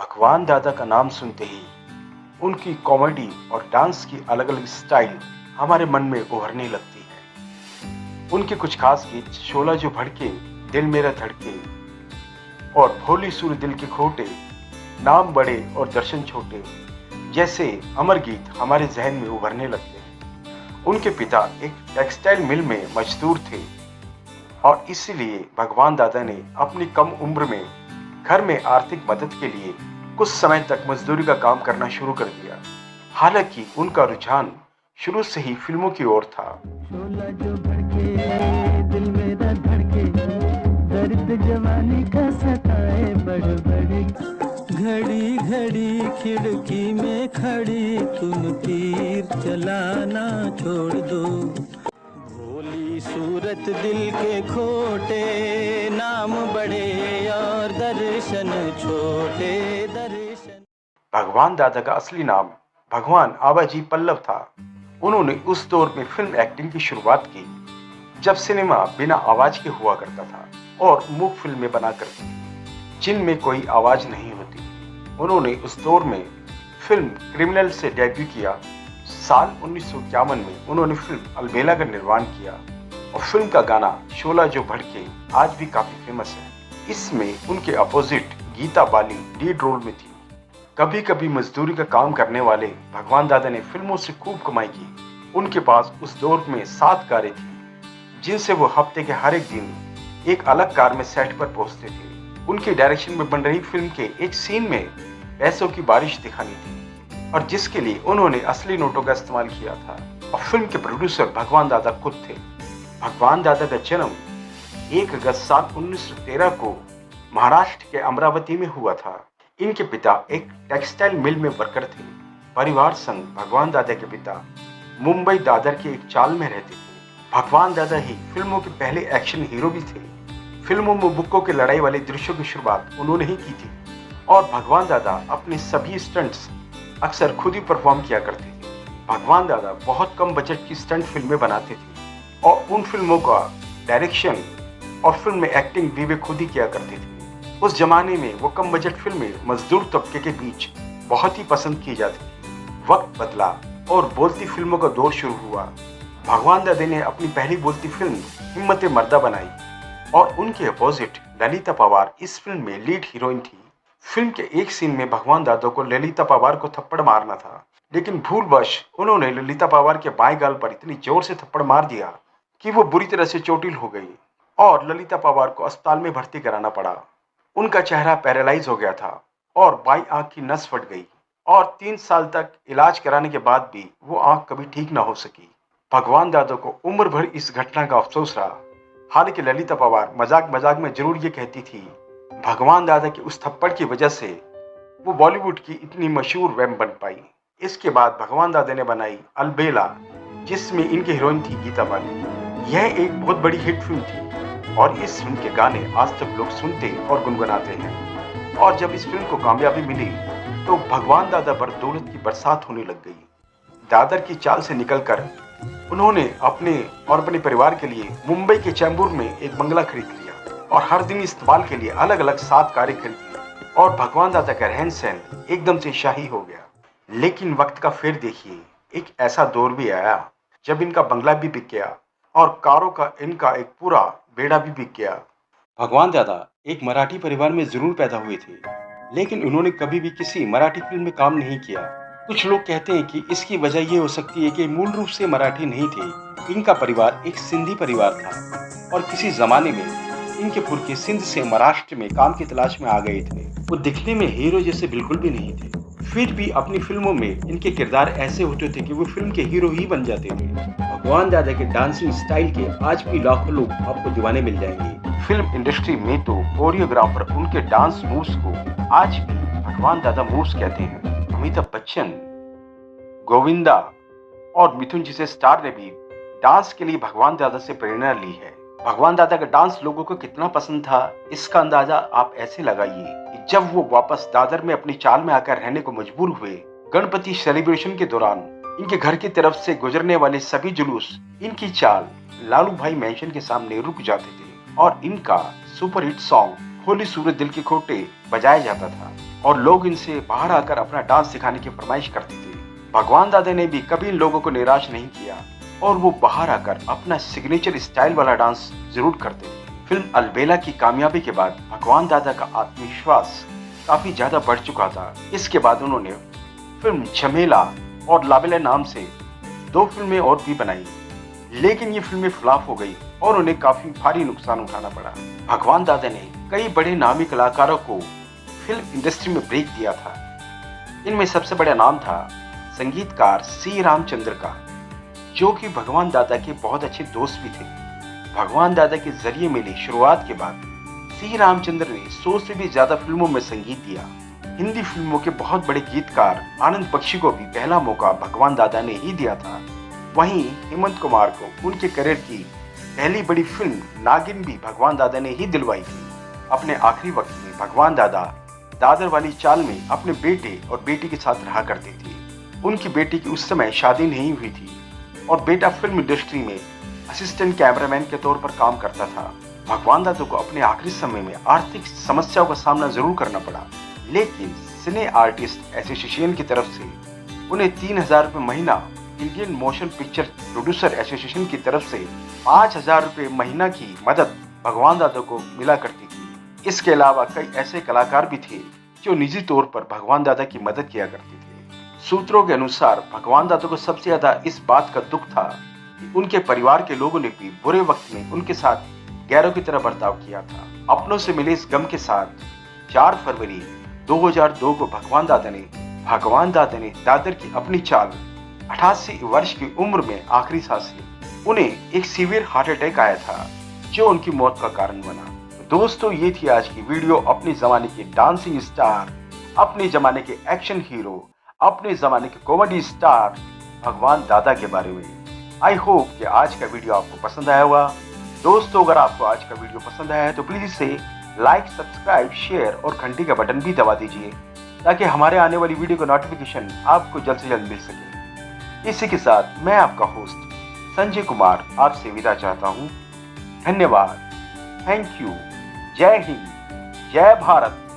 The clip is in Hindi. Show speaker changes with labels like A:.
A: भगवान दादा का नाम सुनते ही उनकी कॉमेडी और डांस की अलग अलग स्टाइल हमारे मन में उभरने लगती है। उनके कुछ खास गीत शोला जो भड़के, दिल मेरा धड़के और भोली सूर दिल के खोटे, नाम बड़े और दर्शन छोटे जैसे अमर गीत हमारे जहन में उभरने लगते हैं। उनके पिता एक टेक्सटाइल मिल में मजदूर थे और इसीलिए भगवान दादा ने अपनी कम उम्र में घर में आर्थिक मदद के लिए कुछ समय तक मजदूरी का काम करना शुरू कर दिया। हालांकि उनका रुझान शुरू से ही फिल्मों की ओर था।
B: शोला जो भड़के, दिल मेरा धड़के, दर्द जवानी का सताए बड़बड़। घड़ी घड़ी खिड़की में खड़ी तुम तीर चलाना छोड़ दो। भोली सूरत दिल के खोटे, नाम बड़े और दर्शन छोटे दर्शन।
A: भगवान दादा का असली नाम भगवान आबाजी पल्लव था। उन्होंने उस दौर में फिल्म एक्टिंग की शुरुआत की जब सिनेमा बिना आवाज के हुआ करता था और मूक फिल्में बना करती थी जिनमें कोई आवाज नहीं होती। उन्होंने उस दौर में फिल्म क्रिमिनल से डेब्यू किया। साल 1951 में उन्होंने फिल्म अलबेला का निर्माण किया और फिल्म का गाना शोला जो भड़के आज भी काफी फेमस है। इसमें उनके opposite Geeta Bali lead role में थी। कभी कभी मजदूरी का काम करने वाले भगवान दादा ने फिल्मों से खूब कमाई की। उनके पास उस दौर में 7 कारें थी जिनसे वो हफ्ते के हर एक दिन एक अलग कार में सेट पर पहुंचते थे। उनके डायरेक्शन में बन रही फिल्म के एक सीन में पैसों की बारिश दिखानी थी और जिसके लिए उन्होंने असली नोटों का इस्तेमाल किया था और फिल्म के प्रोड्यूसर भगवान दादा खुद थे। भगवान दादा का जन्म 1 अगस्त साल 1913 को महाराष्ट्र के अमरावती में हुआ था। इनके पिता एक टेक्सटाइल मिल में वर्कर थे। परिवार संग भगवान दादा के पिता मुंबई दादर के एक चाल में रहते थे। भगवान दादा ही फिल्मों के पहले एक्शन हीरो भी थे। फिल्मों में बुक्कों के लड़ाई वाले दृश्यों की शुरुआत उन्होंने ही की थी और भगवान दादा अपने सभी स्टंट्स अक्सर खुद ही परफॉर्म किया करते थे। भगवान दादा बहुत कम बजट की स्टंट फिल्में बनाते थे और उन फिल्मों का डायरेक्शन और फिल्म में एक्टिंग भी वे खुद ही किया करते थे। उस जमाने में वो कम बजट फिल्में मजदूर तबके के बीच बहुत ही पसंद की जाती थी। वक्त बदला और बोलती फिल्मों का दौर शुरू हुआ। भगवान दादा ने अपनी पहली बोलती फिल्म हिम्मत मर्दा बनाई और उनके अपोजिट ललिता पवार इस फिल्म में लीड हीरोइन थी। फिल्म के एक सीन में भगवान दादा को ललिता पवार को थप्पड़ मारना था, लेकिन भूलवश उन्होंने ललिता पवार के बाएं गाल पर इतनी जोर से थप्पड़ मार दिया कि वो बुरी तरह से चोटिल हो गई और ललिता पवार को अस्पताल में भर्ती कराना पड़ा। उनका चेहरा पैरालाइज हो गया था और बाईं आंख की नस फट गई और 3 साल तक इलाज कराने के बाद भी वो आंख कभी ठीक ना हो सकी। भगवान दादा को उम्र भर इस घटना का अफसोस रहा। हालांकि ललिता पवार मजाक मजाक में जरूर ये कहती थी, भगवान दादा के उस थप्पड़ की वजह से वो बॉलीवुड की इतनी मशहूर वैम्प बन पाई। इसके बाद भगवान दादा ने बनाई अलबेला जिसमें इनकी हीरोइन थी गीता बाली। यह एक बहुत बड़ी हिट फिल्म थी और इस फिल्म के गाने आज तक लोग सुनते और गुनगुनाते हैं। और जब इस फिल्म को कामयाबी मिली तो भगवान दादा पर दौलत की बरसात होने लग गई। दादर की चाल से निकलकर उन्होंने अपने और अपने परिवार के लिए मुंबई के चैम्बूर में एक बंगला खरीद लिया और हर दिन इस्तेमाल के लिए अलग अलग 7 कारें खरीद ली और भगवान दादा का रहन सहन एकदम से शाही हो गया। लेकिन वक्त का फेर देखिए, एक ऐसा दौर भी आया जब इनका बंगला भी बिक गया और कारों का इनका एक पूरा बेड़ा भी बिक गया। भगवान दादा एक मराठी परिवार में जरूर पैदा हुए थे, लेकिन उन्होंने कभी भी किसी मराठी फिल्म में काम नहीं किया। कुछ लोग कहते हैं कि इसकी वजह ये हो सकती है कि मूल रूप से मराठी नहीं थे। इनका परिवार एक सिंधी परिवार था और किसी जमाने में इनके पुरखे सिंध से महाराष्ट्र में काम की तलाश में आ गए थे। वो दिखने में हीरो जैसे बिल्कुल भी नहीं थे, फिर भी अपनी फिल्मों में इनके किरदार ऐसे होते थे कि वो फिल्म के हीरो ही बन जाते थे। भगवान दादा के डांसिंग स्टाइल के आज भी लाखों लोग आपको दीवाने मिल जाएंगे। फिल्म इंडस्ट्री में तो कोरियोग्राफर उनके डांस मूव्स को आज भी भगवान दादा मूव्स कहते हैं। अमिताभ बच्चन, गोविंदा और मिथुन जैसे स्टार ने भी डांस के लिए भगवान दादा से प्रेरणा ली है। भगवान दादा का डांस लोगों को कितना पसंद था इसका अंदाजा आप ऐसे लगाइए कि जब वो वापस दादर में अपनी चाल में आकर रहने को मजबूर हुए, गणपति सेलिब्रेशन के दौरान इनके घर की तरफ से गुजरने वाले सभी जुलूस इनकी चाल लालू भाई मैंशन के सामने रुक जाते थे और इनका सुपरहिट सॉन्ग भोली सूरत दिल के खोटे बजाया जाता था। और लोग इनसे बाहर आकर अपना डांस सिखाने की फरमाइश करते थे। भगवान दादा ने भी कभी इन लोगों को निराश नहीं किया और वो बाहर आकर अपना सिग्नेचर स्टाइल वाला डांस जरूर करते थे। फिल्म अलबेला की कामयाबी के बाद भगवान दादा का आत्मविश्वास काफी ज्यादा बढ़ चुका था। इसके बाद उन्होंने फिल्म झमेला और लाबेला नाम से 2 फिल्में और भी बनाई, लेकिन ये फिल्में फ्लॉप हो गई और उन्हें काफी भारी नुकसान उठाना पड़ा। भगवान दादा ने कई बड़े नामी कलाकारों को फिल्म इंडस्ट्री में ब्रेक दिया था। इनमें सबसे बड़ा नाम था संगीतकार सी रामचंद्र का, जो कि भगवान दादा के बहुत अच्छे दोस्त भी थे। भगवान दादा के जरिए मिली शुरुआत के बाद सी रामचंद्र ने 100 से भी ज्यादा फिल्मों में संगीत दिया। हिंदी फिल्मों के बहुत बड़े गीतकार आनंद बख्शी को भी पहला मौका भगवान दादा ने ही दिया था। वहीं हेमंत कुमार को उनके करियर की पहली बड़ी फिल्म नागिन भी भगवान दादा ने ही दिलवाई थी। अपने आखिरी वक्त में भगवान दादा दादर वाली चाल में अपने बेटे और बेटी के साथ रहा करते थे। उनकी बेटी की उस समय शादी नहीं हुई थी और बेटा फिल्म इंडस्ट्री में असिस्टेंट कैमरामैन के तौर पर काम करता था। भगवान दादा को अपने आखिरी समय में आर्थिक समस्याओं का सामना जरूर करना पड़ा, लेकिन सिने आर्टिस्ट एसोसिएशन की तरफ से उन्हें 3,000 रुपये महीना, Indian motion picture producer association की तरफ से 5,000 रुपये महीना की मदद भगवान दादा को मिला करती थी। इसके अलावा कई ऐसे कलाकार भी थे जो निजी तौर पर भगवान दादा की मदद किया करते थे। सूत्रों के अनुसार भगवान दादा को सबसे ज्यादा इस बात का दुख था कि उनके परिवार के लोगों ने भी बुरे वक्त में उनके साथ गैरों की तरह बर्ताव किया था। अपनों से मिले इस गम के साथ 4 फरवरी 2002 को भगवान दादा ने दादर की अपनी चाल 88 वर्ष की उम्र में आखिरी सांस ली। उन्हें एक सीवियर हार्ट अटैक आया था जो उनकी मौत का कारण बना। दोस्तों, ये थी आज की वीडियो अपने जमाने के डांसिंग स्टार, अपने जमाने के एक्शन हीरो, अपने जमाने के कॉमेडी स्टार भगवान दादा के बारे में। आई होप कि आज का वीडियो आपको पसंद आया होगा। दोस्तों, अगर आपको आज का वीडियो पसंद आया है तो प्लीज इसे लाइक, सब्सक्राइब, शेयर और घंटी का बटन भी दबा दीजिए ताकि हमारे आने वाली वीडियो का नोटिफिकेशन आपको जल्द से जल्द मिल सके। इसी के साथ मैं आपका होस्ट संजय कुमार आपसे विदा चाहता हूँ। धन्यवाद, थैंक यू, जय हिंद, जय भारत।